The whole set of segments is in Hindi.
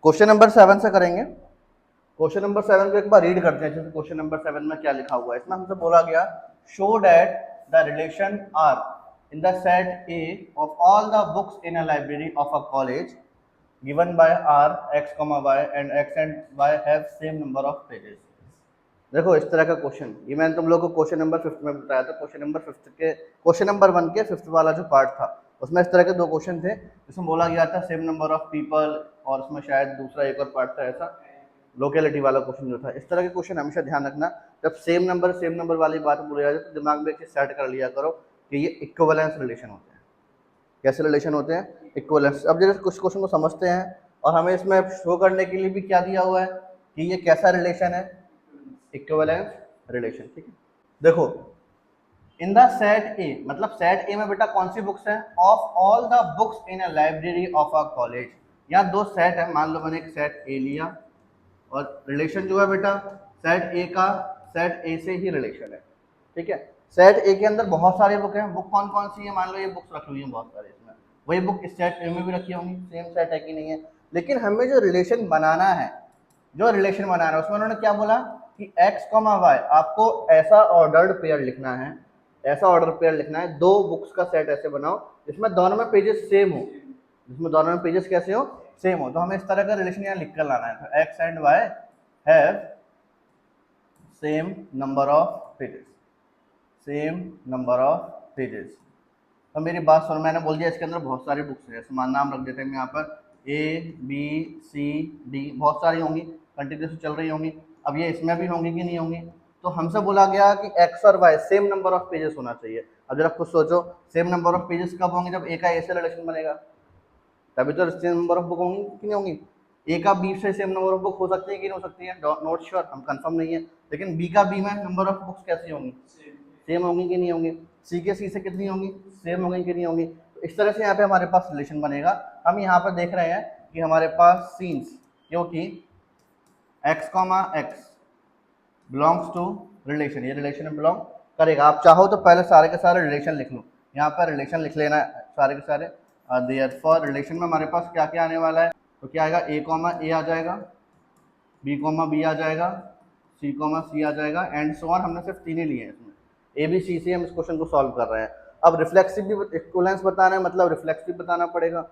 क्वेश्चन नंबर 7 से करेंगे। क्वेश्चन नंबर 7 को एक बार रीड करते हैं। जैसे क्वेश्चन नंबर 7 में क्या लिखा हुआ है, इसमें हमसे बोला गया show that the relation R in the set A of all the books in a library of a college given by R X comma Y and X and Y have same number of pages. देखो इस तरह का क्वेश्चन, ये मैंने तुम लोग को क्वेश्चन नंबर 5 में बताया था। क्वेश्चन नंबर 5 के क्वेश्चन नंबर 1 के 5th वाला जो पार्ट था उसमें इस तरह के 2 क्वेश्चन थे जिसमें बोला गया था सेम नंबर ऑफ पीपल, और उसमें शायद दूसरा एक और पार्ट था ऐसा लोकेलिटी वाला क्वेश्चन जो था। इस तरह के क्वेश्चन हमेशा ध्यान रखना, जब सेम नंबर वाली बात बोली जाए तो दिमाग में एक चीज सेट कर लिया करो कि ये इक्विवेलेंस रिलेशन होते हैं। कैसे रिलेशन होते हैं? इक्विवेलेंस। अब जैसे कुछ क्वेश्चन को समझते हैं और हमें इसमें शो करने के लिए भी क्या दिया हुआ है कि ये कैसा रिलेशन है, इक्विवेलेंस रिलेशन। ठीक है, देखो इन द सेट ए, मतलब सेट ए में बेटा कौन सी बुक्स हैं? Of all the books in a library of a college. यहाँ 2 सेट है, मान लो मैंने एक सेट ए लिया और रिलेशन जो है बेटा सेट ए का सेट ए से ही रिलेशन है। ठीक है, सेट ए के अंदर बहुत सारी बुक हैं। बुक कौन कौन सी है? मान लो ये बुक्स रखी हुई हैं बहुत सारी, इसमें वही बुक इस सेट ए में भी रखी होंगी, सेम सेट है कि नहीं है। लेकिन हमें जो रिलेशन बनाना है, उसमें उन्होंने क्या बोला कि x, y आपको ऐसा ऑर्डर्ड पेयर लिखना है, ऐसा ऑर्डर पेयर लिखना है, 2 बुक्स का सेट ऐसे बनाओ जिसमें दोनों में पेजेस सेम हो, जिसमें दोनों में पेजेस कैसे हो? सेम हो। तो हमें इस तरह का रिलेशन यहाँ लिख कर लाना है। तो x and y have same number of pages, same number of pages. तो मेरी बात सुनो, मैंने बोल दिया इसके अंदर बहुत सारी बुक्स है, समान नाम रख देते हैं यहाँ पर A B C D, बहुत सारी होंगी, कंटिन्यूस चल रही होंगी। अब ये इसमें भी होंगी कि नहीं होंगी? तो हमसे बोला गया कि x और y same number of pages होना चाहिए। अब जरा खुद सोचो, सेम नंबर ऑफ पेजेस कब होंगे? जब A का A से रिलेशन बनेगा, तभी तो सेम नंबर ऑफ बुक होंगी कि नहीं होंगी। A का B से सेम नंबर ऑफ बुक हो सकती है कि नहीं हो सकती है? नॉट श्योर, हम कंफर्म नहीं है। लेकिन B का B में नंबर ऑफ बुक्स कैसी होंगी? सेम होंगी कि नहीं होंगी? C के C से कितनी होंगी? सेम होंगी कि नहीं होंगी? तो इस तरह से यहाँ पे हमारे पास रिलेशन बनेगा। हम यहाँ पर देख रहे हैं कि हमारे पास सीन्स, क्योंकि x, x belongs to relation, ये रिलेशन में बिलोंग करेगा। आप चाहो तो पहले सारे के सारे रिलेशन लिख लो, यहाँ पर रिलेशन लिख लेना है सारे के सारे। देयरफॉर रिलेशन में हमारे पास क्या क्या आने वाला है? तो क्या आएगा? a, आ जाएगा, b, b आ जाएगा, c, c आ जाएगा, एंड सो ऑन। हमने सिर्फ 3 ही लिए हैं इसमें, a b c से हम इस क्वेश्चन को सॉल्व कर रहे हैं। अब रिफ्लेक्सिव भी इक्विवेलेंस बताना है, मतलब रिफ्लेक्सिव बताना पड़ेगा,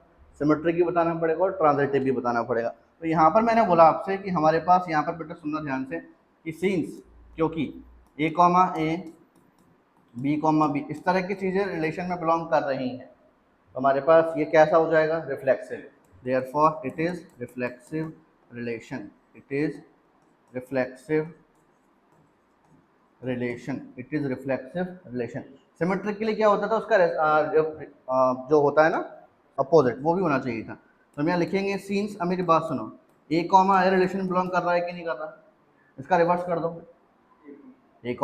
सिमेट्रिक भी बताना पड़ेगा और ट्रांजिटिव भी बताना पड़ेगा। तो यहाँ पर मैंने बोला आपसे कि हमारे पास यहाँ पर बेटा सुनना ध्यान से कि सीन्स, क्योंकि a, b, b इस तरह की चीज़ें रिलेशन में बिलोंग कर रही हैं, तो हमारे पास ये कैसा हो जाएगा? Reflexive. Therefore it is reflexive relation, it is reflexive relation, it is reflexive relation. Symmetric के लिए क्या होता था? उसका जो होता है ना अपोजिट, वो भी होना चाहिए था। तो हम यहाँ लिखेंगे सीन्स। अब मेरी बात सुनो, a, ए रिलेशन बिलोंग कर रहा है कि नहीं कर रहा? इसका रिवर्स कर दो, a, ए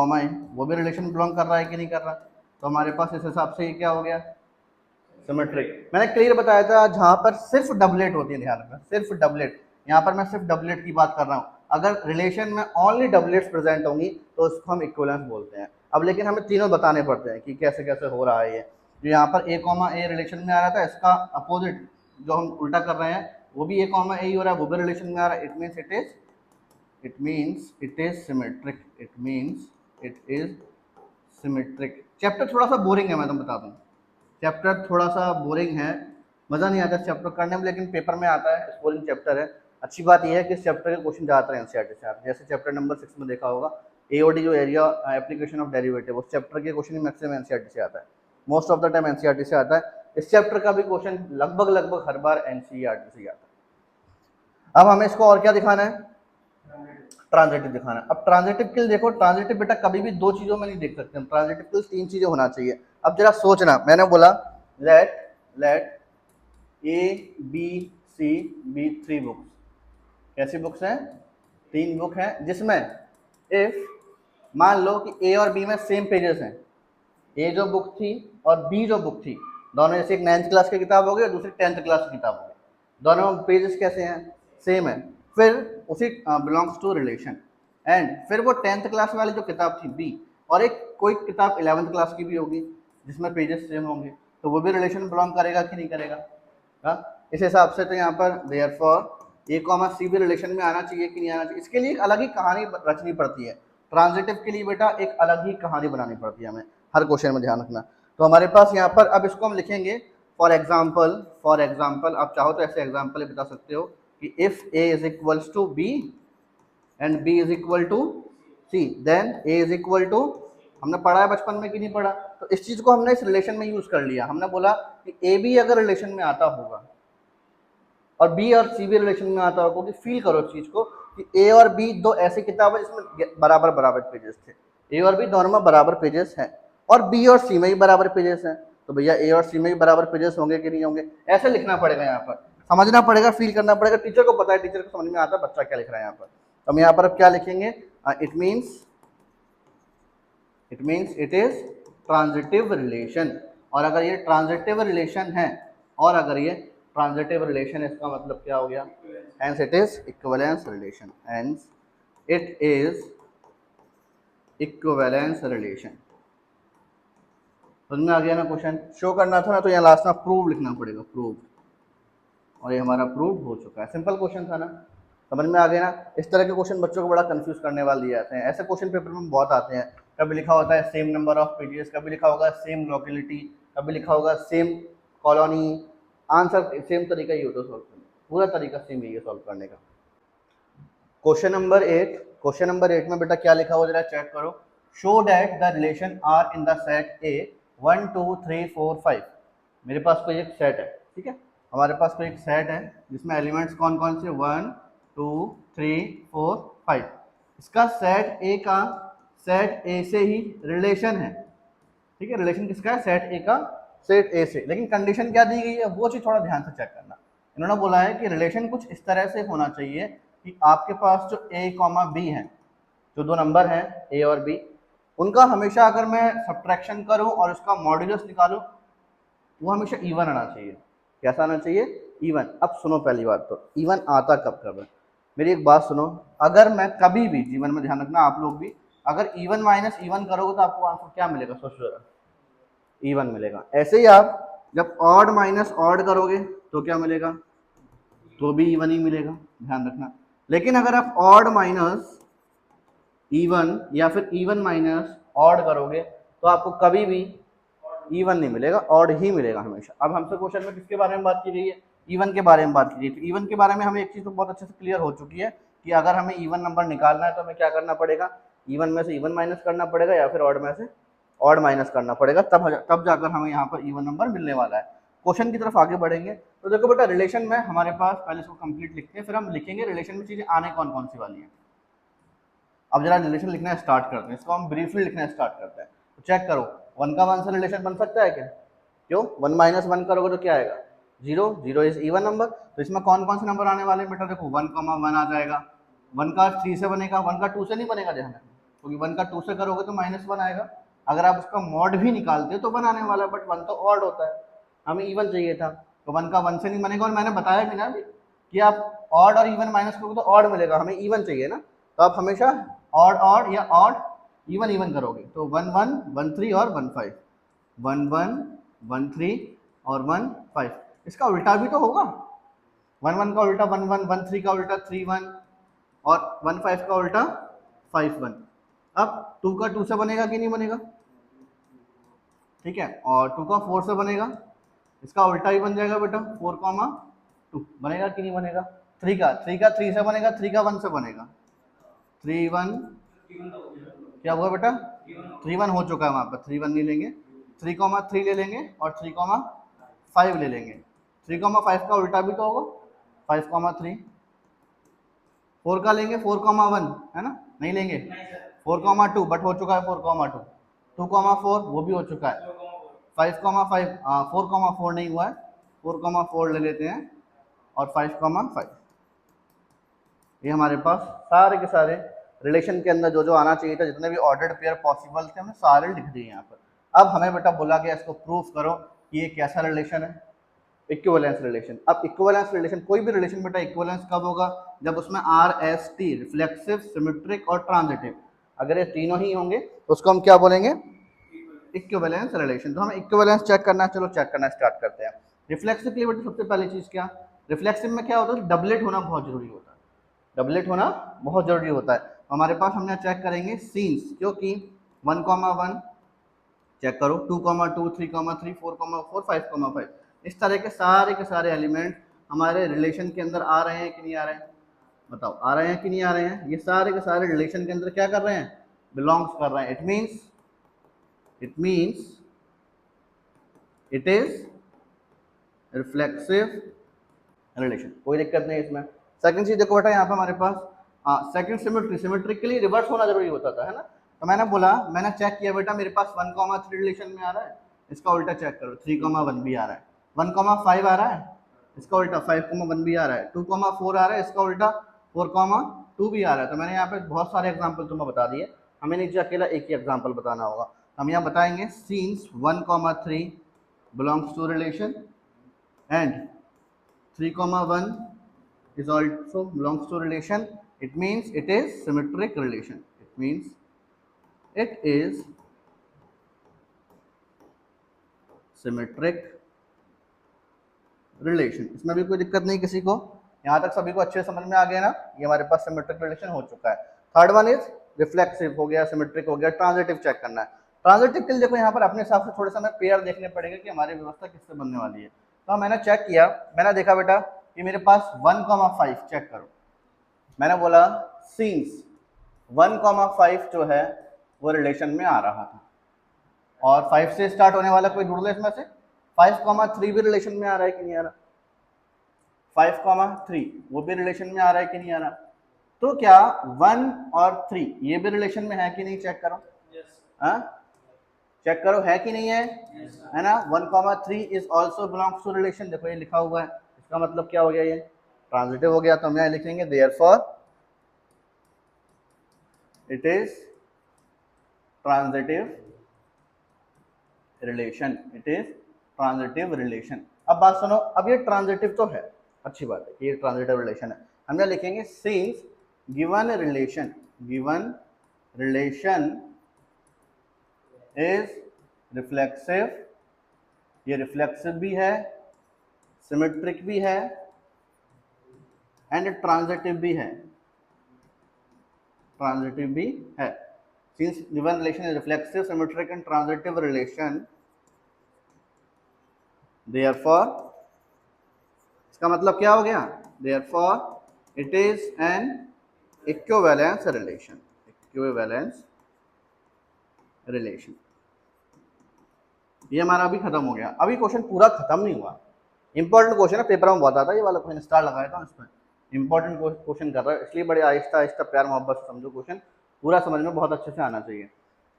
वो भी रिलेशन बिलोंग कर रहा है कि नहीं कर रहा? तो हमारे पास इस हिसाब से ये क्या हो गया? सिमेट्रिक। मैंने क्लियर बताया था जहां पर सिर्फ डबलेट होती है, ध्यान रखना सिर्फ डबलेट। यहाँ पर मैं सिर्फ डबलेट की बात कर रहा हूँ। अगर रिलेशन में ओनली डबलेट्स प्रेजेंट होंगी तो उसको हम इक्विवेलेंस बोलते हैं। अब लेकिन हमें तीनों बताने पड़ते हैं कि कैसे कैसे हो रहा है ये। जो यहाँ पर a, ए रिलेशन में आ रहा था, इसका अपोजिट जो हम उल्टा कर रहे हैं वो भी a, ए ही हो रहा है, वो भी रिलेशन में आ रहा है। It means it is symmetric, it means it is symmetric. Chapter थोड़ा सा बोरिंग है, मैं तुम बता दूं, चैप्टर थोड़ा सा बोरिंग है, मज़ा नहीं आता चैप्टर करने में, लेकिन पेपर में आता है। बोरिंग चैप्टर है। अच्छी बात यह है कि इस चैप्टर के क्वेश्चन ज़्यादातर एनसीईआरटी से आते हैं। जैसे चैप्टर नंबर 6 में देखा होगा एओडी, जो एरिया एप्लीकेशन ऑफ डेरिवेटिव, उस चैप्टर के क्वेश्चन मैक्सिमम एनसीईआरटी से आता है, most of the time NCERT से आता है। इस चैप्टर का भी क्वेश्चन लगभग हर बार एनसीईआरटी से ही आता है। अब हमें इसको और क्या दिखाना है? ट्रांजिटिव दिखाना है। अब ट्रांजिटिव के लिए देखो, ट्रांजिटिव बेटा कभी भी 2 चीजों में नहीं देख सकते हम, ट्रांजिटिव के लिए 3 चीजें होना चाहिए। अब जरा सोचना, मैंने बोला let A B C be 3 books. कैसी बुक्स हैं? 3 बुक हैं, जिसमें इफ मान लो कि ए और बी में सेम पेजेस हैं, ए जो बुक थी और बी जो बुक थी, दोनों, जैसे एक 9th क्लास की किताब होगी और दूसरी 10th क्लास की किताब होगी, दोनों पेजेस कैसे हैं? सेम है। फिर उसी बिलोंग्स टू रिलेशन, एंड फिर वो 10th क्लास वाली जो किताब थी बी, और एक कोई किताब 11th क्लास की भी होगी जिसमें पेजेस सेम होंगे, तो वो भी रिलेशन बिलोंग करेगा कि नहीं करेगा? हाँ, इस हिसाब से तो यहाँ पर देयरफॉर ए कॉमा सी भी रिलेशन में आना चाहिए कि नहीं आना चाहिए, इसके लिए एक अलग ही कहानी रचनी पड़ती है। ट्रांजिटिव के लिए बेटा एक अलग ही कहानी बनानी पड़ती है हमें, हर क्वेश्चन में ध्यान रखना। तो हमारे पास यहाँ पर अब इसको हम लिखेंगे फॉर एग्जाम्पल आप चाहो तो ऐसे एग्जाम्पल बता सकते हो कि if A is equals to B and B is equal to C then A is equal to, हमने पढ़ा है बचपन में कि नहीं पढ़ा, तो इस चीज को हमने इस रिलेशन में यूज कर लिया। हमने बोला कि ए बी अगर रिलेशन में आता होगा और बी और सी भी रिलेशन में आता होगा, कि फील करो इस चीज को कि ए और बी दो ऐसी किताब है जिसमें बराबर बराबर पेजेस थे, ए और बी दोनों में बराबर पेजेस हैं और बी और सी में भी बराबर पेजेस हैं, तो भैया ए और सी में भी बराबर पेजेस होंगे कि नहीं होंगे, ऐसे लिखना पड़ेगा। यहाँ पर समझना पड़ेगा, फील करना पड़ेगा, टीचर को पता है, टीचर को समझ में आता है बच्चा क्या लिख रहा है यहाँ पर। तो हम यहाँ पर अब क्या लिखेंगे, it means it is transitive relation, और अगर ये ट्रांजिटिव रिलेशन है, और अगर ये ट्रांजिटिव रिलेशन, इसका मतलब क्या हो गया, hence it is equivalence relation, hence it is equivalence relation. समझ में आ गया ना। क्वेश्चन शो करना था ना, तो यहाँ लास्ट में प्रूव लिखना पड़ेगा, प्रूव, और ये हमारा प्रूव हो चुका है। सिंपल क्वेश्चन था ना, समझ में आ गया ना। इस तरह के क्वेश्चन बच्चों को बड़ा कंफ्यूज करने वाले दिए जाते हैं, ऐसे क्वेश्चन पेपर में बहुत आते हैं। कभी लिखा होता है सेम नंबर ऑफ पेजेस, कभी लिखा होगा सेम लोकेलिटी, कभी लिखा होगा सेम कॉलोनी, आंसर सेम तरीका ही होता है सॉल्व करने, पूरा तरीका सेम ही है सॉल्व करने का। क्वेश्चन नंबर 8 में बेटा क्या लिखा हुआ जरा चेक करो, show that the relation R in the set A 1 2 3 4 5। मेरे पास कोई एक सेट है, ठीक है, हमारे पास कोई एक सेट है जिसमें एलिमेंट्स कौन कौन से 1 2 3 4 5। इसका सेट ए से ही रिलेशन है, ठीक है, रिलेशन किसका है, सेट ए का सेट ए से। लेकिन कंडीशन क्या दी गई है वो चीज थोड़ा ध्यान से चेक करना। इन्होंने बोला है कि रिलेशन कुछ इस तरह से होना चाहिए कि आपके पास जो ए कॉमा बी है, जो दो नंबर हैं ए और बी, उनका हमेशा अगर मैं सब्ट्रैक्शन करूं और उसका मॉड्यूलस निकालूं, वो हमेशा इवन आना चाहिए। कैसा आना चाहिए, इवन। अब सुनो पहली बात तो, इवन आता कब कब है, मेरी एक बात सुनो, अगर मैं कभी भी जीवन में, ध्यान रखना आप लोग भी, अगर इवन माइनस इवन करोगे तो आपको आंसर क्या मिलेगा, सोचो जरा, इवन मिलेगा। ऐसे ही आप जब ऑड माइनस ऑड करोगे तो क्या मिलेगा, तो भी इवन ही मिलेगा, ध्यान रखना। लेकिन अगर आप ऑड माइनस इवन या फिर इवन माइनस ऑड करोगे तो आपको कभी भी इवन नहीं मिलेगा, ऑड ही मिलेगा हमेशा। अब हमसे क्वेश्चन में किसके बारे में बात की गई है, इवन के बारे में बात की गई। तो इवन के बारे में हमें एक चीज तो बहुत अच्छे से क्लियर हो चुकी है कि अगर हमें इवन नंबर निकालना है तो हमें क्या करना पड़ेगा, इवन में से इवन माइनस करना पड़ेगा या फिर ऑड में से ऑड माइनस करना पड़ेगा, तब जाकर हमें यहाँ पर इवन नंबर मिलने वाला है। क्वेश्चन की तरफ आगे बढ़ेंगे तो देखो बेटा, रिलेशन में हमारे पास, पहले इसको कंप्लीट लिखते हैं, फिर हम लिखेंगे रिलेशन में चीजें आने कौन कौन सी वाली है। अब जरा रिलेशन लिखना स्टार्ट करते हैं, इसको हम ब्रीफली लिखना स्टार्ट करते हैं। तो चेक करो, 1 का 1 से रिलेशन बन सकता है क्या, क्यों, 1 माइनस 1 करोगे तो क्या आएगा, 0, 0 इज इवन नंबर। तो इसमें कौन कौन से नंबर आने वाले हैं बेटा, देखो 1 1 आ जाएगा, 1 का 3 से बनेगा, 1 का 2 से नहीं बनेगा, ध्यान रखना, क्योंकि 1 का 2 से करोगे तो -1 आएगा। अगर आप उसका मॉड भी निकालते हो तो 1 आने वाला है, बट 1 तो ऑड होता है, हमें इवन चाहिए था, तो 1 का 1 से नहीं बनेगा। और मैंने बताया भी ना अभी कि आप ऑड और इवन माइनस करोगे तो ऑड मिलेगा, हमें इवन चाहिए ना, तो आप हमेशा ऑड ऑड या ऑड इवन इवन करोगे। तो 1 1 1 3 और 1 5, 1 1 1 3 और 1 5। इसका उल्टा भी तो होगा, 1 1 का उल्टा 1 1, 1 3 का उल्टा 3 1 और 1 5 का उल्टा 5 1। अब 2 का 2 से बनेगा कि नहीं बनेगा, ठीक है, और 2 का 4 से बनेगा, इसका उल्टा ही बन जाएगा बेटा, 4 2 बनेगा कि नहीं बनेगा। 3 का 3 से बनेगा, 3 का 1 से बनेगा, 3 1 क्या हुआ बेटा, 3 1 हो चुका है, वहां पर 3 1 नहीं लेंगे, 3 3 ले लेंगे और 3 5 ले लेंगे। 3 5 का उल्टा भी तो होगा, 5 3। 4 का लेंगे, 4 1 है ना, नहीं लेंगे, 4 2 बट हो चुका है, 4 2, 2 4 वो भी हो चुका है, 5 5 4 4 नहीं हुआ है, 4 4 ले लेते हैं और 5 5। ये हमारे पास सारे के सारे रिलेशन के अंदर जो जो आना चाहिए था, जितने भी ऑर्डर्ड पेयर पॉसिबल थे, हमने सारे लिख दिए यहाँ पर। अब हमें बेटा बोला गया इसको प्रूफ करो कि ये कैसा रिलेशन है, इक्विवेलेंस रिलेशन। अब इक्विवेलेंस रिलेशन, कोई भी रिलेशन बेटा इक्विवेलेंस कब होगा, जब उसमें RST रिफ्लेक्सिव, सिमेट्रिक और ट्रांजिटिव, अगर ये तीनों ही होंगे तो उसको हम क्या बोलेंगे, इक्विवेलेंस रिलेशन। तो हमें इक्विवेलेंस चेक करना है, चलो चेक करना स्टार्ट करते हैं। रिफ्लेक्सिव के लिए बेटा सबसे पहली चीज क्या, रिफ्लेक्सिव में क्या होता है, डबलेट होना बहुत जरूरी होता है, डबलेट होना बहुत जरूरी होता है। हमारे पास हमने चेक करेंगे सीन्स, क्योंकि 1,1 चेक करो, 2,2, 3,3, 4,4, 5,5, इस तरह के सारे एलिमेंट हमारे रिलेशन के अंदर आ रहे हैं कि नहीं आ रहे हैं, बताओ आ रहे हैं कि नहीं आ रहे हैं। ये सारे के सारे रिलेशन के अंदर क्या कर रहे हैं, बिलोंग्स कर रहे हैं। It means it is reflexive relation, कोई दिक्कत नहीं इसमें। सेकंड चीज देखो बेटा, यहाँ पे हमारे पास सेकंड सिमेट्री, सिमेट्रिकली रिवर्स होना जरूरी होता था, है ना। तो मैंने चेक किया बेटा, मेरे पास 1,3 रिलेशन में आ रहा है, इसका उल्टा चेक करो, 3,1 भी आ रहा है, 1,5 आ रहा है, इसका उल्टा 5,1 भी आ रहा है, 2,4 आ रहा है, इसका उल्टा 4,2 भी आ रहा है। तो मैंने यहाँ पे बहुत सारे एग्जाम्पल तुम्हें बता दिए, हमें नीचे अकेला एक ही एग्जाम्पल बताना होगा। हम यहाँ बताएंगे since 1,3 belongs to relation and 3,1 is also belongs to relation. It means it is symmetric relation. It means it is symmetric relation. इसमें भी कोई दिक्कत नहीं किसी को, यहाँ तक सभी को अच्छे समझ में आ गया ना। ये हमारे पास सिमेट्रिक रिलेशन हो चुका है। थर्ड वन इज रिफ्लेक्सिव हो गया, सिमेट्रिक हो गया, ट्रांजिटिव चेक करना है। ट्रांजिटिव के लिए देखो यहाँ पर अपने हिसाब से थोड़े से हमें पेयर देखने पड़ेगा कि हमारी व्यवस्था किससे बनने वाली है। तो मैंने चेक किया, मैंने देखा बेटा कि मेरे पास 1,5 चेक करो, मैंने बोला सीन्स 1,5 जो है वो रिलेशन में आ रहा था, और 5 से स्टार्ट होने वाला कोई ढूंढ लो इसमें से, 5,3 भी रिलेशन में आ रहा है कि नहीं आ रहा, 5,3 वो भी रिलेशन में आ रहा है कि नहीं आ रहा। तो क्या 1 और 3 ये भी रिलेशन में है कि नहीं, चेक करो। चेक करो है कि नहीं है, है ना। 1,3 is also belongs to relation, देखो ये लिखा हुआ है, इसका मतलब क्या हो गया, ये ट्रांजिटिव हो गया। तो हम यहाँ लिखेंगे therefore it is transitive relation, it is transitive relation. अब बात सुनो, अब ये ट्रांजिटिव तो है, अच्छी बात है कि ये ट्रांजिटिव रिलेशन है। हम यहाँ लिखेंगे since given relation is reflexive, ये रिफ्लेक्सिव भी है, सिमेट्रिक भी है एंड ट्रांजिटिव भी है, ट्रांजिटिव भी है। Since given relation is reflexive, symmetric and transitive relation, therefore इसका मतलब क्या हो गया, therefore it is an equivalence relation, equivalence relation। ये हमारा अभी खत्म हो गया। अभी क्वेश्चन पूरा खत्म नहीं हुआ, इंपॉर्टेंट क्वेश्चन है, पेपर में बहुत आता है ये वाला क्वेश्चन, स्टार लगाया था इसमें, इंपॉर्टेंट क्वेश्चन कर रहा है, इसलिए बड़े आहिस्ता आहिस्ता प्यार मोहब्बत से समझो, क्वेश्चन पूरा समझ में बहुत अच्छे से आना चाहिए।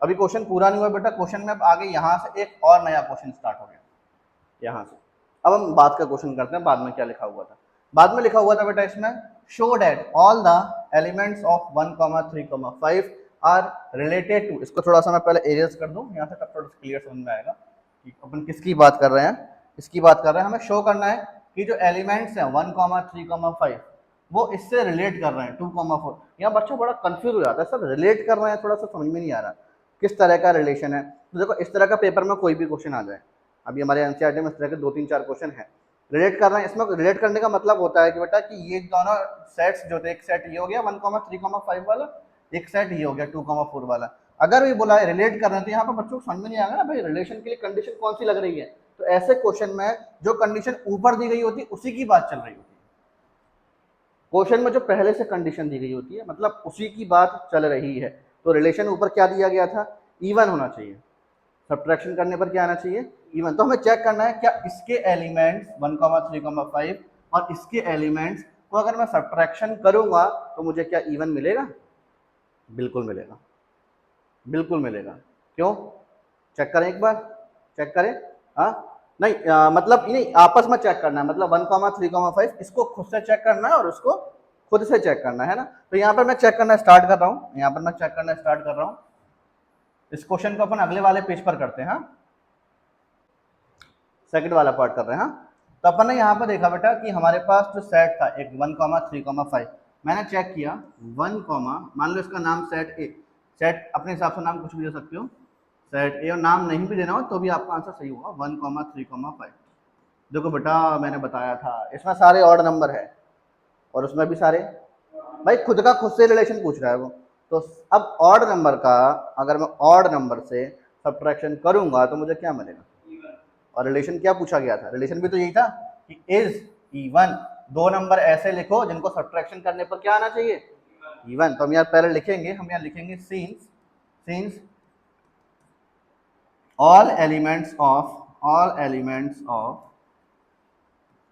अभी क्वेश्चन पूरा नहीं हुआ बेटा, क्वेश्चन में अब आगे यहाँ से एक और नया क्वेश्चन स्टार्ट हो गया यहाँ से। अब हम बाद का क्वेश्चन करते हैं, बाद में क्या लिखा हुआ था। बाद में लिखा हुआ था बेटा इसमें, show that all the elements of 1,3,5 are related to, इसको थोड़ा सा मैं पहले एरियस कर दूं यहाँ से, तब थोड़ा क्लियर समझ में आएगा कि अपन किसकी बात कर रहे हैं। इसकी बात कर रहे हैं, हमें शो करना है कि जो एलिमेंट्स हैं 1,3,5 वो इससे रिलेट कर रहे हैं 2,4। यहाँ बच्चा बड़ा कंफ्यूज हो जाता है, सर रिलेट कर रहे हैं, थोड़ा सा समझ में नहीं आ रहा किस तरह का रिलेशन है। तो देखो इस तरह का पेपर में कोई भी क्वेश्चन आ जाए, अभी हमारे एनसीईआरटी में इस तरह के 2-3-4 क्वेश्चन है, रिलेट कर रहे हैं। इसमें रिलेट करने का मतलब होता है कि बेटा कि ये दोनों सेट्स जो थे, एक सेट ये हो गया 1,3,5 वाला, एक सेट ये हो गया 2,4 वाला। अगर ये बोला है रिलेट कर रहे हैं तो यहाँ पर बच्चों को समझ में नहीं आएगा ना भाई रिलेशन के लिए कंडीशन कौन सी लग रही है। तो ऐसे क्वेश्चन में जो कंडीशन ऊपर दी गई होती है उसी की बात चल रही होती है, क्वेश्चन में जो पहले से कंडीशन दी गई होती है मतलब उसी की बात चल रही है। तो रिलेशन ऊपर क्या दिया गया था, इवन होना चाहिए, सब्ट्रैक्शन करने पर क्या आना चाहिए, इवन। तो हमें चेक करना है क्या इसके एलिमेंट्स 1,3,5 और इसके एलिमेंट्स को अगर मैं सब्ट्रैक्शन करूंगा तो मुझे क्या इवन मिलेगा, बिल्कुल मिलेगा, बिल्कुल मिलेगा। क्यों, चेक करें एक बार, चेक करें। नहीं मतलब नहीं, आपस में चेक करना है, मतलब 1,3,5 इसको खुद से चेक करना है और उसको खुद से चेक करना है ना। तो यहाँ पर मैं चेक करना स्टार्ट कर रहा हूँ, यहाँ पर मैं चेक करना स्टार्ट कर रहा हूँ। इस क्वेश्चन को अपन अगले वाले पेज पर करते हैं, हाँ सेकंड वाला पार्ट कर रहे हैं। हाँ तो अपन ने यहाँ पर देखा बेटा कि हमारे पास जो सेट था एक 1,3,5, मैंने चेक किया 1, मान लो इसका नाम सेट ए, सेट अपने हिसाब से नाम कुछ भी दे सकते हो, सेट ए, और नाम नहीं भी देना हो तो भी आपका आंसर सही होगा 1,3,5। देखो बेटा मैंने बताया था इसमें सारे ऑड नंबर है और उसमें भी सारे, भाई खुद का खुद से रिलेशन पूछ रहा है वो। तो अब ऑड नंबर का अगर मैं ऑड नंबर से सब्ट्रैक्शन करूंगा तो मुझे क्या मिलेगा, और रिलेशन क्या पूछा गया था, रिलेशन भी तो यही था कि इज इवन। दो नंबर ऐसे लिखो जिनको सब्ट्रैक्शन करने पर क्या आना चाहिए, इवन। तो हम यार पहले लिखेंगे, हम यहाँ लिखेंगे सिंस all elements of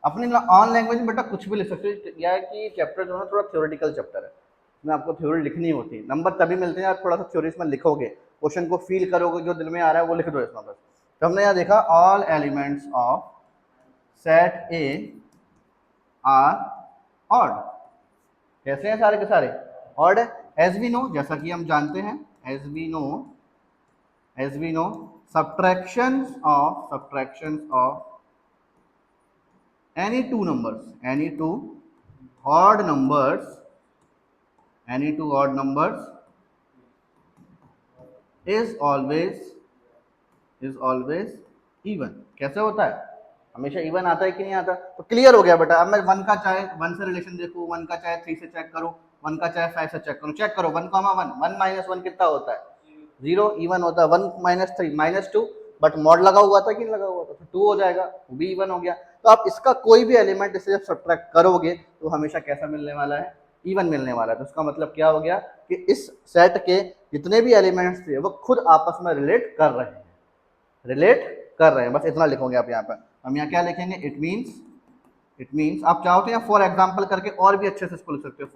अपनी ऑन लैंग्वेज में बेटा कुछ भी लिख सकते हो। यह है कि चैप्टर जो है थोड़ा थ्योरेटिकल चैप्टर है, इसमें आपको थ्योरी लिखनी होती है, नंबर तभी मिलते हैं आप थोड़ा सा थ्योरी इसमें लिखोगे, क्वेश्चन को फील करोगे, जो दिल में आ रहा है वो लिख दो इसमें बस। तो हमने यहाँ देखा all elements of set A R odd. कैसे हैं सारे के सारे, ऑड है। एज वी नो, जैसा कि हम जानते हैं, as we know subtractions of any two odd numbers is always even। कैसे होता है, हमेशा इवन आता है कि नहीं आता। तो क्लियर हो गया बेटा। अब मैं वन का चाहे वन से रिलेशन देखूं, वन का चाहे थ्री से चेक करूं, वन का चाहे फाइव से चेक करूं, चेक करो one comma one, one minus one कितना होता है, जीरो, इवन होता है। One minus three minus two, but mod लगा हुआ था कि नहीं लगा हुआ था, तो टू हो जाएगा, वो भी इवन हो गया। तो आप इसका कोई भी एलिमेंट इसे जब सब्ट्रैक्ट करोगे तो हमेशा कैसा मिलने वाला है, इवन मिलने वाला है। तो इसका मतलब क्या हो गया कि इस सेट के जितने भी एलिमेंट्स थे वो खुद आपस में रिलेट कर रहे हैं, बस इतना लिखोगे आप यहाँ पर। हम यहाँ क्या लिखेंगे, इट मीन्स आप चाहो तो यहाँ फॉर एग्जाम्पल करके और भी अच्छे से इसको लिख सकते हो।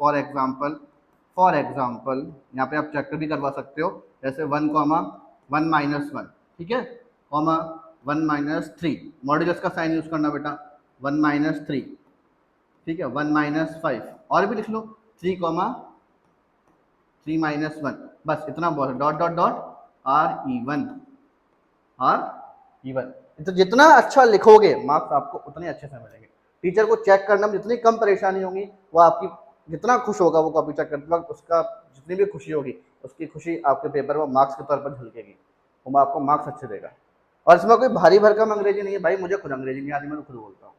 फॉर एग्जाम्पल यहाँ पे आप चेक भी करवा सकते हो, जैसे one comma one minus one, ठीक है, comma one minus three, modulus का साइन यूज करना बेटा, वन माइनस थ्री, ठीक है, वन माइनस फाइव, और भी लिख लो, three comma three minus one, बस इतना बहुत, dot dot dot are even. तो जितना अच्छा लिखोगे मार्क्स आपको उतने अच्छे से मिलेंगे। टीचर को चेक करने में जितनी कम परेशानी होगी, वो आपकी जितना खुश होगा वो कॉपी चेक करते वक्त, उसका जितनी भी खुशी होगी उसकी खुशी आपके पेपर में मार्क्स के तौर पर झलकेगी, वो आपको मार्क्स अच्छे देगा। और इसमें कोई भारी भरकम अंग्रेजी नहीं है भाई, मुझे खुद अंग्रेजी नहीं आती, मैं खुद बोलता हूँ,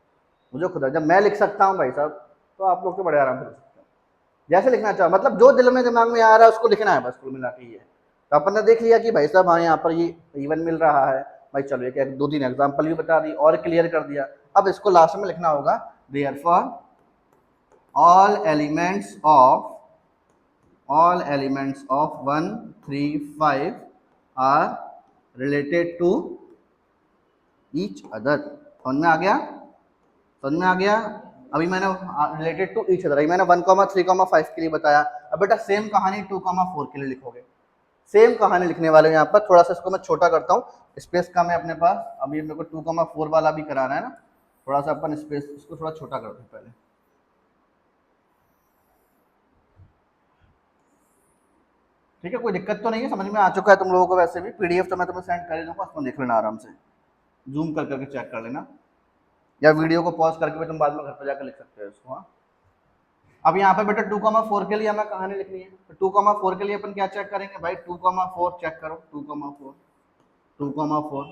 मुझे खुद जब मैं लिख सकता हूँ भाई साहब, तो आप लोग तो बड़े आराम से लिख सकते हो, जैसे लिखना चाहो, मतलब जो दिल में दिमाग में आ रहा है उसको लिखना है बस, कुल मिला के ये। तो अपन ने देख लिया कि भाई साहब हाँ यहाँ पर ये इवन मिल रहा है भाई, चलो एक दो तीन एग्जाम्पल भी बता दी और क्लियर कर दिया। अब इसको लास्ट में लिखना होगा, therefore all elements of 1 3 5 are related to each other. समझ में आ गया। अभी मैंने रिलेटेड टू ईच अदर, मैंने 1 3 5 के लिए बताया। अब बेटा सेम कहानी 2 4 के लिए लिखोगे, सेम कहानी लिखने वाले यहाँ पर। थोड़ा सा इसको मैं छोटा करता हूँ, स्पेस कम है अपने पास, अभी मेरे को 2 4 वाला भी कराना है ना, थोड़ा सा अपन स्पेस इसको थोड़ा छोटा करते हैं पहले। ठीक है, कोई दिक्कत तो नहीं है, समझ में आ चुका है तुम लोगों को। वैसे भी पीडीएफ तो मैं तुम्हें सेंड कर ही दूंगा, उसको देख लेना आराम से, जूम कर करके चेक कर लेना, या वीडियो को पॉज करके भी तुम बाद में घर पर जाकर लिख सकते हो इसको। हाँ, अब यहाँ पे बेटा 2 4 के लिए हमें कहानी लिखनी है, तो 2 4 के लिए अपन क्या चेक करेंगे भाई, 2 4 चेक करो, 2 4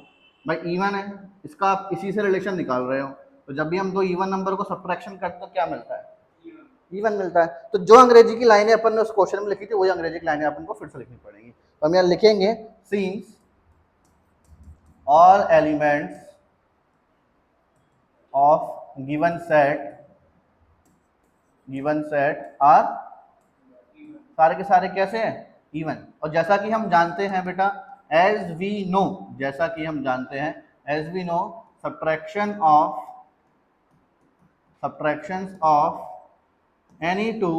भाई इवन है, इसका आप इसी से रिलेशन निकाल रहे हो। तो जब भी हम दो इवन नंबर को सब्ट्रैक्शन करते हैं तो क्या मिलता है, इवन मिलता है। तो जो अंग्रेजी की लाइनें अपन ने उस क्वेश्चन में लिखी थी वही अंग्रेजी की लाइनें अपन को फिर से लिखनी पड़ेंगी। तो हम यहाँ लिखेंगे, since all elements of given set are, सारे के सारे कैसे हैं, इवन। और जैसा कि हम जानते हैं बेटा, as we know subtraction of any two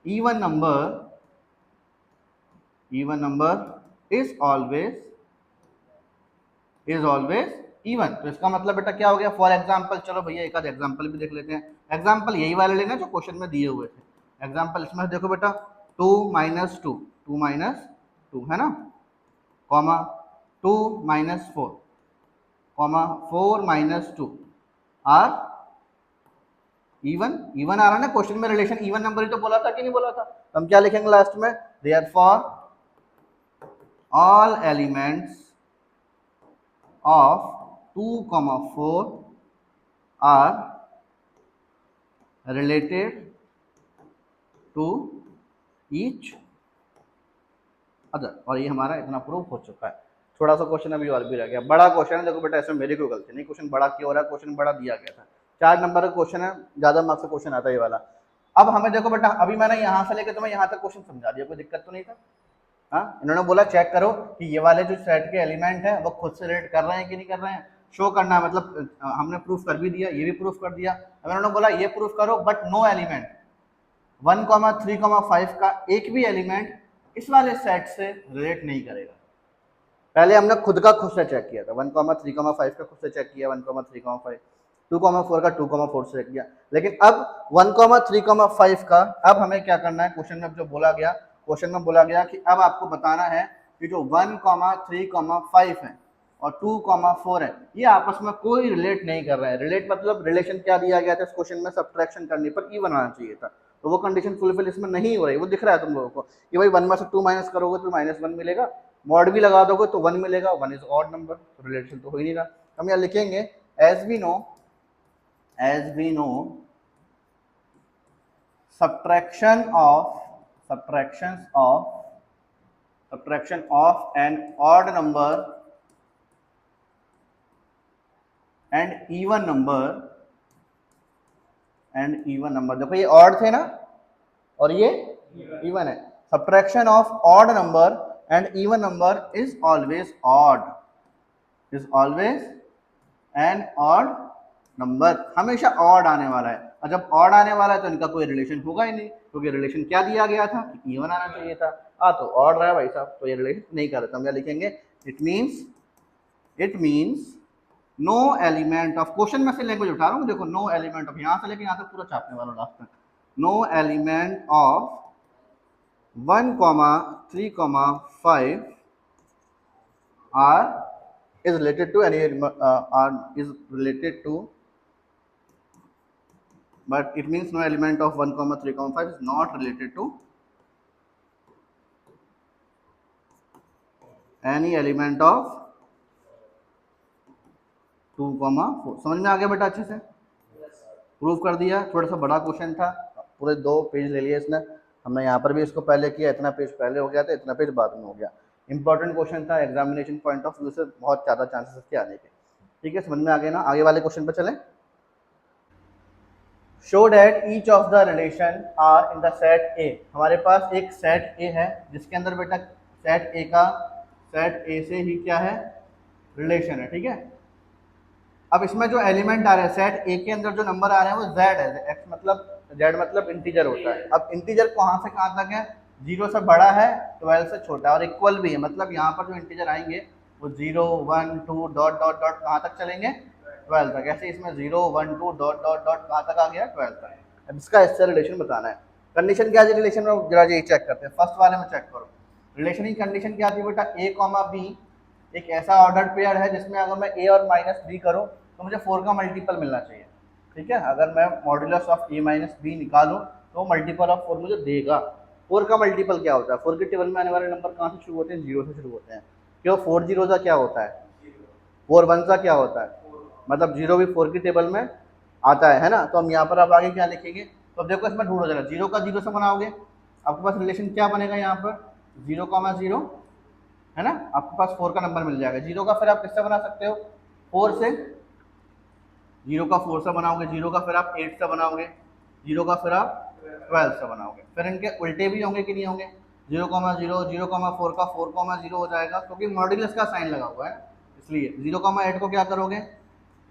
even number is always even। तो इसका मतलब बेटा क्या हो गया, फॉर एग्जाम्पल, चलो भैया एक आध एग्जाम्पल भी देख लेते हैं। एग्जाम्पल यही वाले लेना जो क्वेश्चन में दिए हुए थे। एग्जाम्पल इसमें देखो बेटा, 2 -2 है ना, कॉमा 2 -4 कॉमा 4 -2 आर इवन आ रहा ना क्वेश्चन में, रिलेशन इवन नंबर ही तो बोला था कि नहीं बोला था। तो हम क्या लिखेंगे लास्ट में, therefore all elements of 2,4 are related to each other, और ये हमारा इतना प्रूफ हो चुका है। थोड़ा सा क्वेश्चन अभी और भी रह गया, बड़ा क्वेश्चन है, देखो बेटा इसमें मेरी कोई गलती नहीं, क्वेश्चन बड़ा क्यों हो रहा है, क्वेश्चन बड़ा दिया गया था, 4 नंबर का क्वेश्चन है, ज्यादा मार्क्स का क्वेश्चन आता है ये वाला। अब हमें देखो बेटा, अभी मैंने यहाँ से लेकर तुम्हें यहाँ तक क्वेश्चन समझा दिया, कोई दिक्कत तो नहीं था। हाँ, इन्होंने बोला चेक करो कि ये वाले जो सेट के एलिमेंट है वो खुद से रिलेट कर रहे हैं कि नहीं कर रहे हैं, शो करना है, मतलब हमने प्रूफ कर भी दिया, ये भी प्रूफ कर दिया। अब इन्होंने बोला ये प्रूफ करो बट नो एलिमेंट 1,3,5 का एक भी एलिमेंट इस वाले सेट से रिलेट नहीं करेगा। पहले हमने खुद से चेक किया था, 1,3,5 का खुद से चेक किया, 1,3,5, 2,4 का 2,4 से चेक किया, लेकिन अब 1,3,5 का अब हमें क्या करना है, क्वेश्चन में जो बोला गया, क्वेश्चन में बोला गया कि अब आपको बताना है कि जो 1,3,5 है और 2,4 है ये आपस में कोई रिलेट नहीं कर रहा है। रिलेट मतलब रिलेशन क्या दिया गया था इस क्वेश्चन में, सब्ट्रैक्शन करने पर इवन आना चाहिए था, तो वो कंडीशन फुलफिल इसमें नहीं हो रही, वो दिख रहा है तुम लोगों को कि भाई 1 में से 2 माइनस करोगे तो -1 मिलेगा, मॉड भी लगा दोगे तो 1 मिलेगा, 1 इज ऑड नंबर, तो रिलेशन तो हो ही नहीं रहा। हम यहाँ लिखेंगे as we know subtraction of an odd number and even number, देखो ये odd थे ना और ये even है, subtraction of odd number and even number is always an odd number, हमेशा odd आने वाला है, और जब odd आने वाला है तो इनका कोई रिलेशन होगा ही नहीं, क्योंकि रिलेशन क्या दिया गया था, इवन आना चाहिए था, तो odd रहा है भाई साहब, तो ये रिलेशन नहीं कर रहे, तो हम क्या लिखेंगे, it means no element of, question में से लैंग्वेज उठा रहा हूँ, देखो नो एलिमेंट ऑफ, यहाँ से लेके यहाँ तक पूरा छापने वाला लास्ट में, no element of 1,3,5 is related to but it means no element of 1,3,5 is not related to any element of 2,4। समझ में आ गया बेटा अच्छे से, प्रूव कर दिया। थोड़ा सा बड़ा क्वेश्चन था, पूरे 2 पेज ले लिए इसने, हमने यहाँ पर भी इसको पहले किया, इतना पेज पहले हो गया था, इतना पेज बाद में हो गया, इंपॉर्टेंट क्वेश्चन था, एग्जामिनेशन पॉइंट ऑफ व्यू से बहुत ज़्यादा चांसेस इसके आने के। ठीक है, समझ में आ गया ना, आगे वाले क्वेश्चन पर चलें। Show that each of the relation R in the set A, हमारे पास एक सेट ए है जिसके अंदर बेटा सेट ए से ही क्या है, रिलेशन है। ठीक है, अब इसमें जो एलिमेंट आ रहे हैं सेट ए के अंदर जो नंबर आ रहे हैं वो z है, x मतलब z मतलब इंटीजर होता है। अब इंटीजर कहाँ से कहाँ तक है, 0 से बड़ा है, 12 से छोटा है, और इक्वल भी है, मतलब यहाँ पर जो इंटीजर आएंगे वो 0 1 2 डॉट डॉट डॉट कहाँ तक चलेंगे, 12 तक। ऐसे इसमें 0 1 2 डॉट डॉट डॉट कहाँ तक आ गया, 12 तक। अब इसका इससे रिलेशन बताना है। कंडीशन क्या है रिलेशन में, जरा ये चेक करते हैं, फर्स्ट वाले में चेक करो। रिलेशन की कंडीशन क्या थी बेटा, a, b एक ऐसा ऑर्डर पेयर है जिसमें अगर मैं a और -b करूँ तो मुझे 4 का मल्टीपल मिलना चाहिए। ठीक है, अगर मैं मॉड्यूलस ऑफ a - b निकालूं तो मल्टीपल ऑफ 4 मुझे देगा। 4 का मल्टीपल क्या होता है, 4 के टेबल में आने वाले नंबर कहाँ से शुरू होते हैं, 0 से शुरू होते हैं। क्यों, 4 0 का क्या होता है, 4 1 का क्या होता है, मतलब 0 भी 4 की टेबल में आता है ना। तो हम यहाँ पर अब आगे क्या लिखेंगे, तो अब देखो इसमें ढूंढो जरा, 0 का 0 से बनाओगे, आपके पास रिलेशन क्या बनेगा, यहाँ पर 0,0 है ना, आपके पास 4 का नंबर मिल जाएगा। 0 का फिर आप किससे बना सकते हो, 4 से, 0 का 4 से बनाओगे, 0 का फिर आप 8 से बनाओगे, 0 का फिर आप 12 से बनाओगे, फिर इनके उल्टे भी होंगे कि नहीं होंगे, 0,0 0,4 का 4,0 हो जाएगा, क्योंकि मॉड्यूलस का साइन लगा हुआ है इसलिए। 0,8 को क्या करोगे,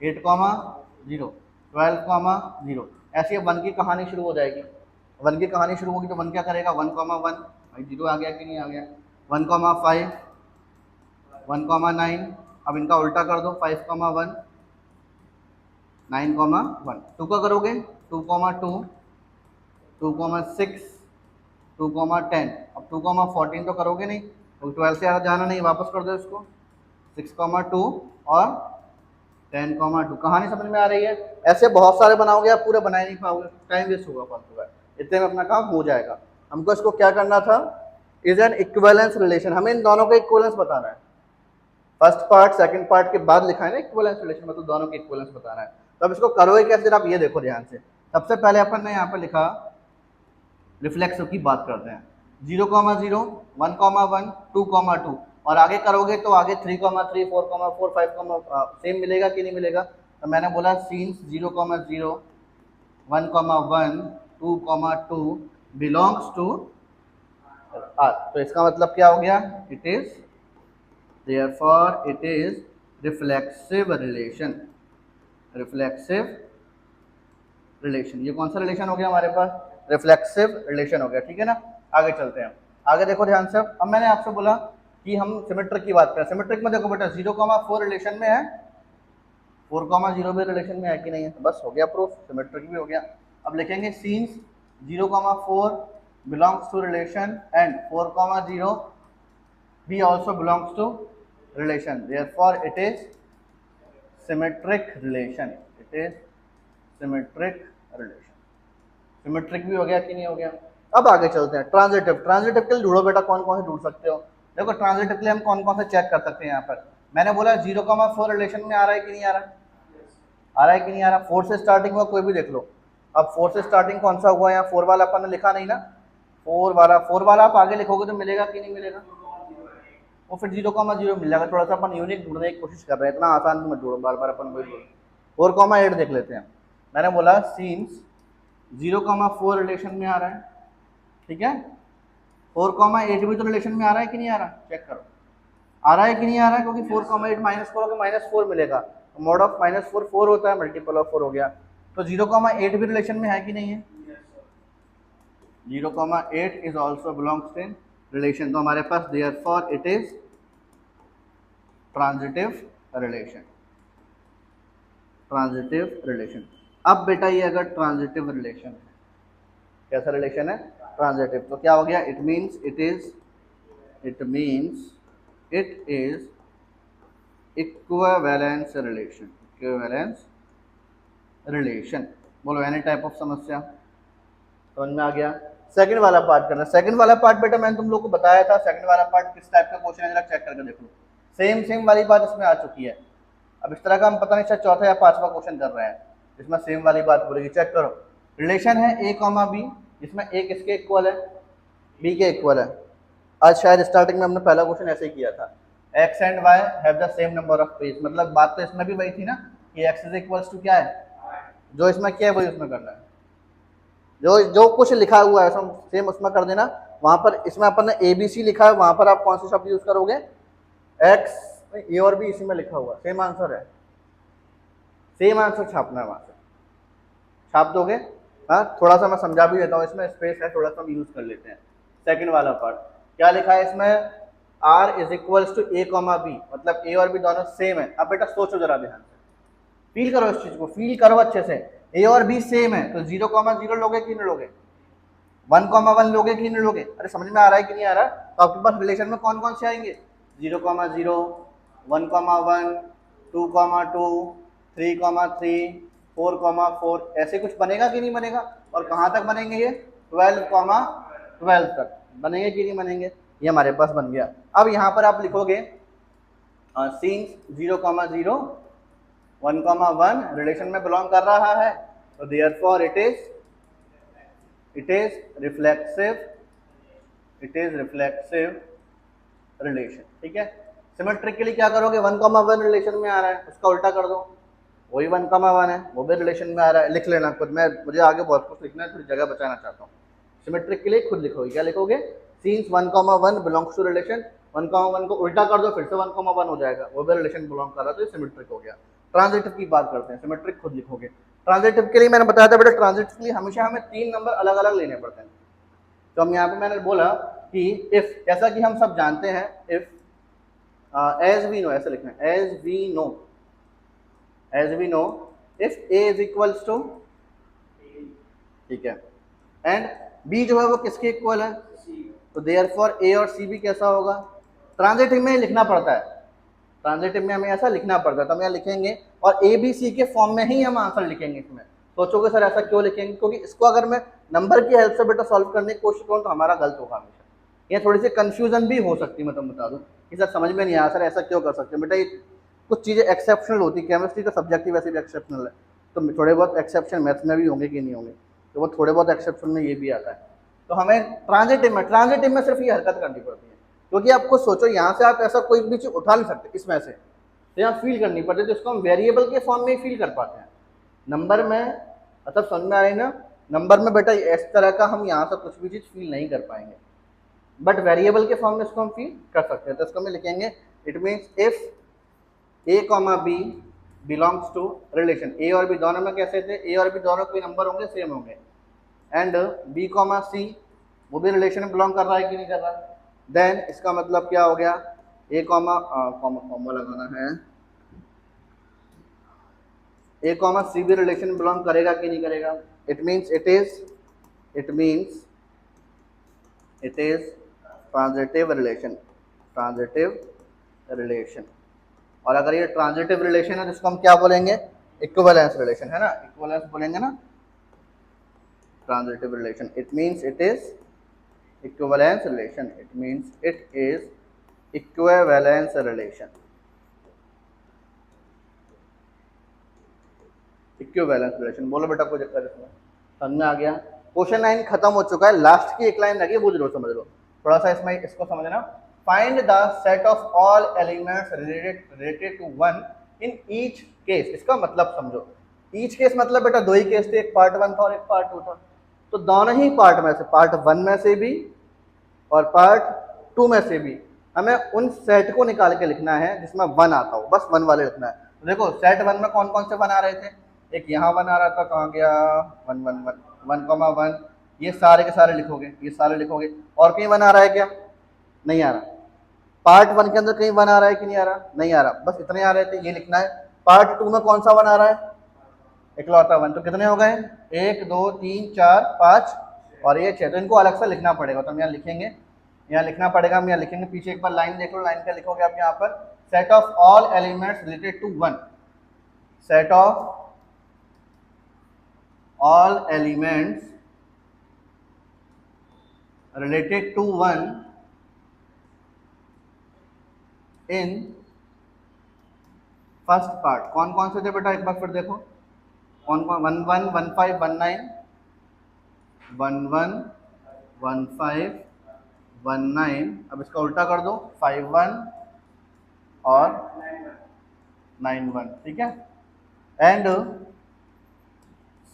8,0, 12,0, ऐसे 1 की कहानी शुरू हो जाएगी। 1 की कहानी शुरू होगी तो 1 क्या करेगा, 1,1, भाई 0 आ गया कि नहीं आ गया, 1,5, 1,9, अब इनका उल्टा कर दो, 5,1, 9,1, 2 का करोगे 2,2, 2,6, 2,10, अब 2,14 तो करोगे नहीं, तो 12 से जाना नहीं, वापस कर दो इसको, 6,2 और 10,2। कहानी समझ में आ रही है। ऐसे बहुत सारे बनाओगे, आप पूरे बना ही नहीं पाओगे, टाइम वेस्ट होगा फालतू का, इतने में अपना काम हो जाएगा। हमको इसको क्या करना था, इज एन इक्विवेलेंस रिलेशन, हमें इन दोनों का इक्विवेलेंस बताना है। फर्स्ट पार्ट सेकंड पार्ट के बाद लिखा है ना इक्विवेलेंस रिलेशन, मतलब दोनों के इक्विवेलेंस बताना है। तो अब इसको करोगे कैसे, आप ये देखो ध्यान से। सबसे पहले अपन ने यहाँ पर लिखा रिफ्लेक्सिव की बात करते हैं, 0,0, 1,1, 2,2, और आगे करोगे तो आगे 3,3, 4,4, 5, सेम मिलेगा कि नहीं मिलेगा। तो मैंने बोला सीन्स 0,0, 1,1, 2,2 बिलोंग्स टू आर। तो इसका मतलब क्या हो गया, it is therefore it is reflexive relation, reflexive relation। ये कौन सा रिलेशन हो गया हमारे पास, रिफ्लेक्सिव रिलेशन हो गया, ठीक है ना। आगे चलते हैं, आगे देखो ध्यान से। अब मैंने आपसे बोला कि हम सिमेट्रिक की बात करें। सिमेट्रिक में देखो बेटा 0,4 रिलेशन में है, 4,0 भी रिलेशन में है कि नहीं है, तो बस हो गया प्रूफ, सिमेट्रिक भी हो गया। अब लिखेंगे since 0,4 belongs to relation and 4,0 भी also belongs to relation, therefore it is symmetric relation, it is symmetric relation। Symmetric भी हो गया कि नहीं हो गया। अब आगे चलते हैं ट्रांजिटिव। ट्रांजिटिव के लिए ढूंढो बेटा, कौन कौन से ढूंढ सकते हो। देखो ट्रांजिटिव के लिए हम कौन कौन से चेक कर सकते हैं। यहाँ पर मैंने बोला 0,4 रिलेशन में आ रहा है कि नहीं आ रहा है, आ रहा है कि नहीं आ रहा। 4 से स्टार्टिंग हुआ कोई भी देख लो। अब 4 से स्टार्टिंग कौन सा हुआ, यहाँ 4 वाला अपन ने लिखा नहीं ना, 4 वाला आप आगे लिखोगे तो मिलेगा कि नहीं मिलेगा, वो फिर 0,0 मिल जाएगा। थोड़ा सा अपन यूनिक ढूंढने की कोशिश कर रहे हैं, इतना आसान तो मत ढूंढो बार बार अपन वही ढूंढो। 4,8 देख लेते हैं। मैंने बोला सीन्स 0,4 रिलेशन में आ रहा है, ठीक है। 4,8 भी तो रिलेशन में आ रहा है कि नहीं आ रहा, चेक करो आ रहा है कि नहीं आ रहा है, क्योंकि 4,8 माइनस करोगे -4 मिलेगा, तो मोड ऑफ -4 4 होता है, मल्टीपल ऑफ 4 हो गया। तो 0,8 भी रिलेशन में है कि नहीं है, 0,8 is also belongs in relation. तो हमारे पास therefore it is transitive relation, transitive relation. अब बेटा ये अगर ट्रांजिटिव रिलेशन है, कैसा रिलेशन है, ट्रांजिटिव, तो क्या हो गया, it means it is equivalence relation, equivalence relation. बोलो एनी टाइप ऑफ समस्या समझ में आ गया। सेकंड वाला पार्ट करना। सेकंड वाला पार्ट बेटा मैंने तुम लोग को बताया था, सेकंड वाला पार्ट किस टाइप का क्वेश्चन है, जरा चेक करके देख लो। सेम वाली बात इसमें आ चुकी है। अब इस तरह का हम पता नहीं शायद चौथा या पांचवा क्वेश्चन कर रहे हैं, इसमें सेम वाली बात बोलेगी। चेक करो, रिलेशन है a, b, जिसमें a किसके इक्वल है, b के इक्वल है। आज शायद स्टार्टिंग में हमने पहला क्वेश्चन ऐसे ही किया था, x and y have the same number of page. मतलब बात तो इसमें भी वही थी ना कि x इज इक्वल्स टू क्या है, जो इसमें क्या है वही उसमें करना है, जो कुछ लिखा हुआ है सेम उसमें कर देना। वहां पर इसमें अपन ने ABC लिखा है, वहां पर आप कौन सा शब्द यूज करोगे, x, a और b इसी में लिखा हुआ, सेम आंसर है, सेम आंसर छापना है, वहां से छाप दोगे। हाँ थोड़ा सा मैं समझा भी देता हूँ, इसमें स्पेस है, थोड़ा सा हम यूज कर लेते हैं। सेकंड वाला पार्ट क्या लिखा है इसमें, r is equals to a, b, मतलब a और b दोनों सेम है। अब बेटा सोचो जरा ध्यान से, फील करो इस चीज को, फील करो अच्छे से। a और b सेम है तो 0,0 लोगे कि नहीं लोगे, 1,1 लोगे कि नहीं लोगे। अरे समझ में आ रहा है कि नहीं आ रहा। तो आपके पास रिलेशन में कौन कौन से आएंगे, 0,0, 1,1, 2,2, 3,3, 4,4, ऐसे कुछ बनेगा कि नहीं बनेगा। और कहाँ तक बनेंगे ये, 12 तक बनेंगे कि नहीं बनेंगे। ये हमारे पास बन गया। अब यहाँ पर आप लिखोगे सीन्स 0,0, 1,1 रिलेशन में बिलोंग कर रहा है, तो therefore it is reflexive relation, ठीक है। सिमेट्रिक के लिए क्या करोगे, 1,1 रिलेशन में आ रहा है, उसका उल्टा कर दो, वही 1,1 है, वो भी रिलेशन में आ रहा है। लिख लेना खुद, मुझे आगे बहुत कुछ लिखना है, थोड़ी जगह बचाना चाहता हूँ। सिमेट्रिक के लिए खुद लिखोगे, क्या लिखोगे, सीन्स 1,1 बिलोंग्स टू रिलेशन, 1,1 को उल्टा कर दो, फिर से 1,1 हो जाएगा, वो भी रिलेशन बिलोंग कर रहा है, तो ये सिमेट्रिक हो गया। ट्रांजिटिव की बात करते हैं, सिमेट्रिक खुद लिखोगे। ट्रांजिटिव के लिए मैंने बताया था बेटा, ट्रांजिटिव के लिए हमेशा हमें 3 नंबर अलग अलग लेने पड़ते हैं। तो हम यहाँ पे मैंने बोला कि इफ, जैसा कि हम सब जानते हैं, इफ एज वी नो, ऐसे लिखना है, as we know if a is equals to, ठीक है, एंड b जो है वो किसके इक्वल है, तो देयरफॉर a और c भी कैसा होगा, ट्रांजिटिव में लिखना पड़ता है, ट्रांजिटिव में हमें ऐसा लिखना पड़ता है। तो हम यहाँ लिखेंगे और a b c के फॉर्म में ही हम आंसर लिखेंगे। इसमें सोचोगे सर ऐसा क्यों लिखेंगे, क्योंकि इसको अगर मैं नंबर की हेल्प से बेटा सॉल्व करने की कोशिश करूँ तो हमारा गलत होगा हमेशा। या थोड़ी सी कन्फ्यूजन भी हो सकती है, मैं तुम बता दूँ कि सर समझ में नहीं आया सर ऐसा क्यों कर सकते हैं। बेटा ये कुछ चीज़ें एक्सेप्शनल होती है, केमिस्ट्री का सब्जेक्ट ही वैसे भी एक्सेप्शनल है, तो थोड़े बहुत एक्सेप्शन मैथ्स में भी होंगे कि नहीं होंगे, तो वो थोड़े बहुत एक्सेप्शन में ये भी आता है। तो हमें ट्रांजिटिव में सिर्फ ये हरकत करनी पड़ती है, क्योंकि आप खुद सोचो यहाँ से आप ऐसा कोई भी चीज़ उठा नहीं सकते इसमें से, तो यहाँ फील करनी पड़ती है, तो इसको हम वेरिएबल के फॉर्म में ही फील कर पाते हैं। नंबर में मतलब समझ में आ रही ना, नंबर में बेटा इस तरह का हम यहाँ से कुछ भी चीज़ फील नहीं कर पाएंगे, बट वेरिएबल के फॉर्म में इसको हम फील कर सकते हैं। तो इसको हम लिखेंगे it means if A comma B belongs to relation, A और बी दोनों में कैसे थे, ए और बी दोनों कोई नंबर होंगे सेम होंगे, एंड बी कॉमा सी वो भी रिलेशन में बिलोंग कर रहा है कि नहीं कर रहा, देन इसका मतलब क्या हो गया, ए कॉमा कॉमा लगाना है, ए कॉमा सी भी रिलेशन में बिलोंग करेगा कि नहीं करेगा, it means it is transitive relation. और अगर ये ट्रांजिटिव रिलेशन है तो इसको हम क्या बोलेंगे, इक्विवेलेंस रिलेशन, है ना, इक्विवेलेंस बोलेंगे ना, transitive relation, it means it is equivalence relation, it means it is equivalence relation, equivalence relation. बोलो बेटा कोई दिक्कत इसमें, समझ में आ गया। क्वेश्चन 9 खत्म हो चुका है, लास्ट की एक लाइन लगी वो जरूर समझ लो, थोड़ा सा इसमें इसको समझना। Find the set of all elements related to one in each case, इसका मतलब समझो। ईच केस मतलब बेटा दो ही केस थे, एक पार्ट 1 था और एक पार्ट 2 था, तो दोनों ही पार्ट में से, पार्ट 1 में से भी और पार्ट 2 में से भी हमें उन सेट को निकाल के लिखना है जिसमें 1 आता हो, बस 1 वाले लिखना है। तो देखो सेट 1 में कौन कौन से 1 आ रहे थे, एक यहाँ 1 आ रहा था, कहाँ गया 1 1 1 1,1, ये सारे के सारे लिखोगे, ये सारे लिखोगे, और कहीं 1 आ रहा है क्या, नहीं आ रहा। पार्ट 1 के अंदर कहीं 1 आ रहा है कि नहीं आ रहा, नहीं आ रहा, बस इतने आ रहे थे, ये लिखना है। पार्ट 2 में कौन सा 1 आ रहा है, इकलौता 1, तो कितने हो गए, 1 2 3 4 5 और ये 6, तो इनको अलग से लिखना पड़ेगा, तो हम यहाँ लिखेंगे, यहाँ लिखना पड़ेगा, हम यहाँ लिखेंगे। पीछे एक बार लाइन देख लो, लाइन क्या लिखोगे आप यहाँ पर, set of all elements related to 1, set of all elements related to 1 in first part. कौन कौन से थे बेटा एक बार फिर देखो, कौन कौन, 1 1 1 5 1 9 1 1 1 5 1 9, अब इसका उल्टा कर दो, 5 1 और 9 1, ठीक है। And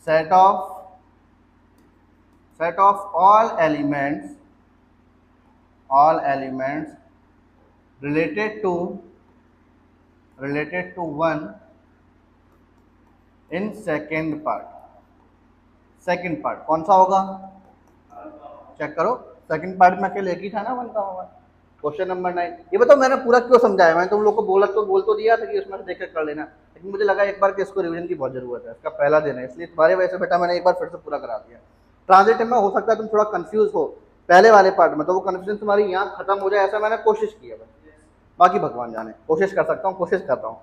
set of all elements related to 1 in second part कौन सा होगा, चेक करो, सेकंड पार्ट में अकेले एक ही था ना 1 का होगा। क्वेश्चन नंबर 9, ये बताओ मैंने पूरा क्यों समझाया, मैंने तुम लोग को बोल तो दिया था कि उसमें से देख कर लेना, लेकिन मुझे लगा एक बार कि इसको रिवीजन की बहुत जरूरत है, इसका पहला दिन है, इसलिए तुम्हारे वजह से बेटा मैंने एक बार फिर से पूरा करा दिया। ट्रांजिटिव में हो सकता है तुम थोड़ा कंफ्यूज हो पहले वाले पार्ट में, तो वो कंफ्यूजन तुम्हारी यहाँ खत्म हो जाए ऐसा मैंने कोशिश की है, बाकी भगवान जाने, कोशिश कर सकता हूँ, कोशिश करता हूँ।